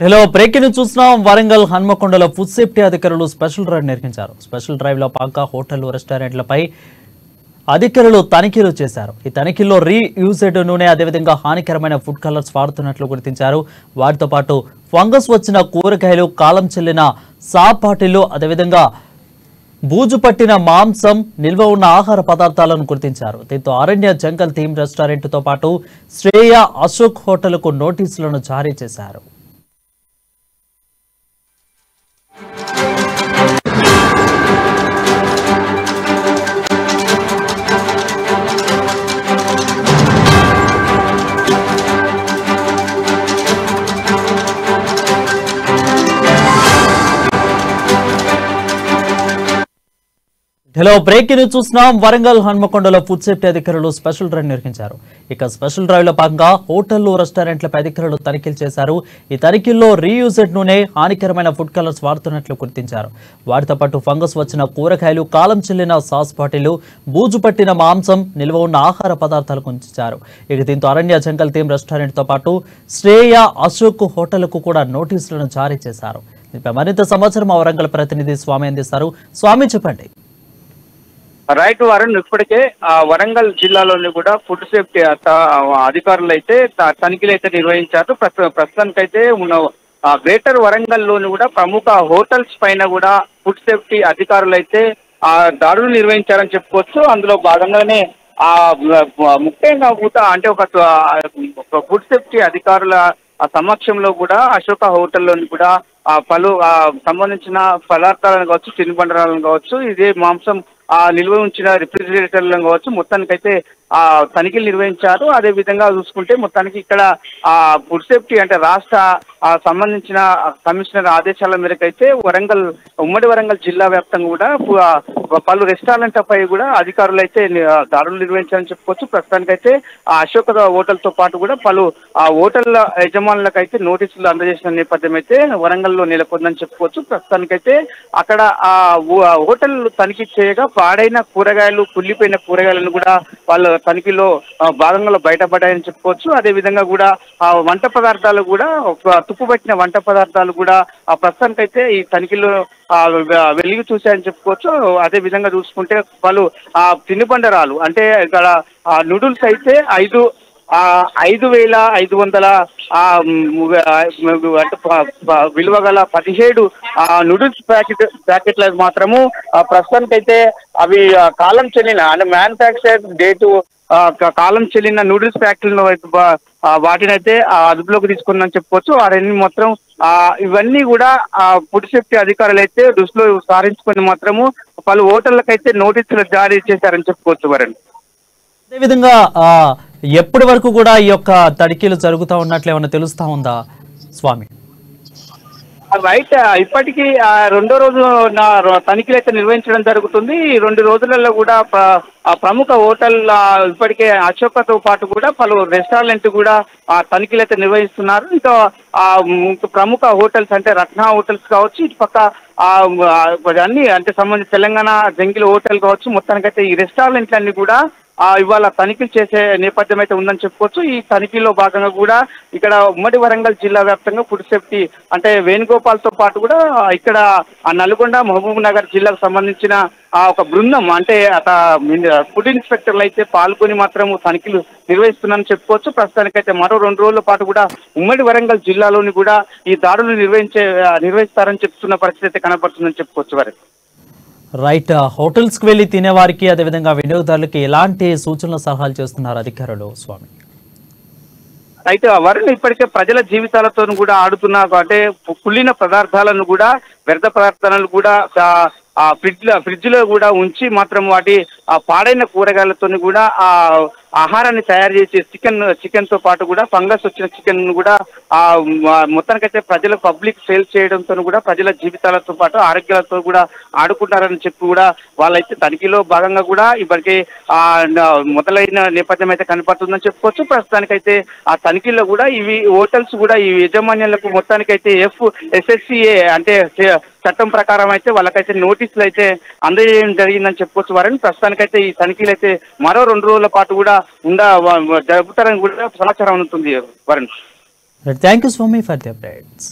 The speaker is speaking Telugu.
హలో బ్రేకింగ్ చూస్తున్నాం. వరంగల్ హన్మకొండలో ఫుడ్ సేఫ్టీ అధికారులు స్పెషల్ డ్రైవ్ నిర్వహించారు. స్పెషల్ డ్రైవ్ లో పాక హోటళ్లు, రెస్టారెంట్లపై అధికారులు తనిఖీలు చేశారు. ఈ తనిఖీల్లో రీయూజ్డ్ నూనె, అదేవిధంగా హానికరమైన ఫుడ్ కలర్స్ వాడుతున్నట్లు గుర్తించారు. వాటితో పాటు ఫంగస్ వచ్చిన కూరగాయలు, కాలం చెల్లిన సాపాటిలు, అదేవిధంగా బూజు పట్టిన మాంసం, నిల్వ ఉన్న ఆహార పదార్థాలను గుర్తించారు. దీంతో అరణ్య జంగల్ థీమ్ రెస్టారెంట్ తో పాటు శ్రేయ, అశోక్ హోటల్కు నోటీసులను జారీ చేశారు. హలో బ్రేకింగ్ చూస్తున్నాం. వరంగల్ హన్మకొండలో ఫుడ్ సేఫ్టీ అధికారులు స్పెషల్ డ్రైవ్ నిర్వహించారు. ఇక స్పెషల్ డ్రైవ్ లో భాగంగా హోటళ్లు, రెస్టారెంట్లపై అధికారులు తనిఖీలు చేశారు. ఈ తనిఖీల్లో రీయూజ్డ్ నూనె, హానికరమైన ఫుడ్ కలర్స్ వాడుతున్నట్లు గుర్తించారు. వాటితో పాటు ఫంగస్ వచ్చిన కూరగాయలు, కాలం చెల్లిన సాస్ బాటిళ్లు, బూజు పట్టిన మాంసం, నిల్వ ఉన్న ఆహార పదార్థాలు గుర్తించారు. ఇక దీంతో అరణ్య జంగల్ థీమ్ రెస్టారెంట్ తో పాటు శ్రేయ, అశోక్ హోటల్కు కూడా నోటీసులను జారీ చేశారు. దీనిపై మరింత సమాచారం మా వరంగల్ ప్రతినిధి స్వామి అందిస్తారు. స్వామి, చెప్పండి. రైట్ వరుణ్, ఇప్పటికే వరంగల్ జిల్లాలోని కూడా ఫుడ్ సేఫ్టీ అధికారులు అయితే తనిఖీలు అయితే నిర్వహించారు. ప్రస్తుతానికైతే ఉన్న గ్రేటర్ వరంగల్ లోని కూడా ప్రముఖ హోటల్స్ పైన కూడా ఫుడ్ సేఫ్టీ అధికారులు అయితే దాడులు నిర్వహించారని చెప్పుకోవచ్చు. అందులో భాగంగానే ముఖ్యంగా కూడా అంటే ఒక ఫుడ్ సేఫ్టీ అధికారుల సమక్షంలో కూడా అశోక హోటల్లోని కూడా పలు సంబంధించిన పదార్థాలను కావచ్చు, తినుబండారాలను కావచ్చు, ఇదే మాంసం నిల్వ ఉంచిన రిఫ్రిజిరేటర్లను కావచ్చు, మొత్తానికైతే తనిఖీలు నిర్వహించారు. అదే విధంగా చూసుకుంటే మొత్తానికి ఇక్కడ ఫుడ్ సేఫ్టీ అంటే రాష్ట్ర సంబంధించిన కమిషనర్ ఆదేశాల మేరకు అయితే ఉమ్మడి వరంగల్ జిల్లా వ్యాప్తంగా కూడా పలు రెస్టారెంట్లపై కూడా అధికారులు అయితే దాడులు నిర్వహించారని చెప్పుకోవచ్చు. ప్రస్తుతానికైతే అశోక హోటల్ తో పాటు కూడా పలు హోటళ్ల యజమానులకు అయితే నోటీసులు అందజేసిన నేపథ్యం అయితే వరంగల్లో నెలకొందని చెప్పుకోవచ్చు. ప్రస్తుతానికైతే అక్కడ హోటల్ తనిఖీ చేయగా పాడైన కూరగాయలు, కుళ్ళిపోయిన కూరగాయలను కూడా వాళ్ళ తనిఖీలో భాగంగా బయటపడ్డాయని చెప్పుకోవచ్చు. అదే విధంగా కూడా వంట పదార్థాలు కూడా తుప్పుపట్టిన వంట పదార్థాలు కూడా ప్రస్తుతానికైతే ఈ తనిఖీలో వెలిగి చూశాయని చెప్పుకోవచ్చు. అదే విధంగా చూసుకుంటే పలు తినుబండరాలు అంటే ఇక్కడ నూడిల్స్ అయితే 5,500 అంటే విలువ గల 17 నూడిల్స్ ప్యాకెట్లకు మాత్రము ప్రస్తుతానికైతే అవి కాలం చెల్లిన అంటే మ్యానుఫ్యాక్చర్ డేటు కాలం చెల్లిన నూడిల్స్ ఫ్యాక్టరీలను వాటినైతే అదుపులోకి తీసుకుందని చెప్పుకోవచ్చు. వారిని మాత్రం ఇవన్నీ కూడా ఫుడ్ సేఫ్టీ అధికారులు అయితే దృష్టిలో సారించుకొని మాత్రము పలు హోటళ్లకైతే నోటీసులు జారీ చేశారని చెప్పుకోవచ్చు. వారిని అదేవిధంగా ఎప్పటి వరకు కూడా ఈ యొక్క తనిఖీలు జరుగుతూ ఉన్నట్లు ఏమన్నా తెలుస్తా ఉందా స్వామి? రైట్, ఇప్పటికీ రెండో రోజు తనిఖీలు అయితే నిర్వహించడం జరుగుతుంది. ఈ 2 రోజులలో కూడా ప్రముఖ హోటల్ ఇప్పటికే అశోకతో పాటు కూడా పలు రెస్టారెంట్ కూడా తనిఖీలు అయితే నిర్వహిస్తున్నారు. ఇంకా ప్రముఖ హోటల్స్ అంటే రత్న హోటల్స్ కావచ్చు, ఇటు పక్క అన్ని అంటే సంబంధించి తెలంగాణ జంగిల్ హోటల్ కావచ్చు, మొత్తానికైతే ఈ రెస్టారెంట్లన్నీ కూడా ఇవాళ తనిఖీలు చేసే నేపథ్యం అయితే ఉందని చెప్పుకోవచ్చు. ఈ తనిఖీలో భాగంగా కూడా ఇక్కడ ఉమ్మడి వరంగల్ జిల్లా వ్యాప్తంగా ఫుడ్ సేఫ్టీ అంటే వేణుగోపాల్తో పాటు కూడా ఇక్కడ నల్గొండ, మహబూబ్ నగర్ జిల్లాకు సంబంధించిన ఒక బృందం అంటే ఫుడ్ ఇన్స్పెక్టర్లు అయితే పాల్గొని మాత్రం తనిఖీలు నిర్వహిస్తున్నారని చెప్పుకోవచ్చు. ప్రస్తుతానికైతే మరో 2 రోజుల పాటు కూడా ఉమ్మడి వరంగల్ జిల్లాలోని కూడా ఈ దాడులు నిర్వహిస్తారని చెప్తున్న పరిస్థితి అయితే కనబడుతుందని చెప్పుకోవచ్చు. వారి రైట్, హోటల్స్ కి వెళ్లి తినేవారికి, అదేవిధంగా వినియోగదారులకి ఎలాంటి సూచనలు, సలహాలు చేస్తున్నారు అధికారులు స్వామి? అయితే వారిని ఇప్పటికే ప్రజల జీవితాలతో కూడా ఆడుతున్న అంటే కుళ్ళిన పదార్థాలను కూడా, వ్యర్థ పదార్థాలను కూడా ఫ్రిడ్జ్ లో కూడా ఉంచి మాత్రం వాటి పాడైన కూరగాయలతో కూడా ఆహారాన్ని తయారు చేసి చికెన్ తో పాటు కూడా ఫంగస్ వచ్చిన చికెన్ కూడా మొత్తానికైతే ప్రజలకు పబ్లిక్ సేల్ చేయడంతో కూడా ప్రజల జీవితాలతో పాటు ఆరోగ్యాలతో కూడా ఆడుకుంటారని చెప్పి కూడా వాళ్ళైతే తనిఖీలో భాగంగా కూడా ఇప్పటికే మొదలైన నేపథ్యం అయితే కనపడుతుందని చెప్పుకోవచ్చు. ప్రస్తుతానికైతే ఆ తనిఖీలో కూడా ఇవి హోటల్స్ కూడా ఈ యజమాన్యాలకు మొత్తానికైతే FSCA అంటే చట్టం ప్రకారం అయితే వాళ్ళకైతే నోటీసులు అయితే అందజేయడం జరిగిందని చెప్పుకోవచ్చు. వారిని ప్రస్తుతానికైతే ఈ తనిఖీలు అయితే మరో 2 రోజుల పాటు కూడా జరుపుతారని కూడా సమాచారం ఉంటుంది. వారిని thank you Swami for the updates.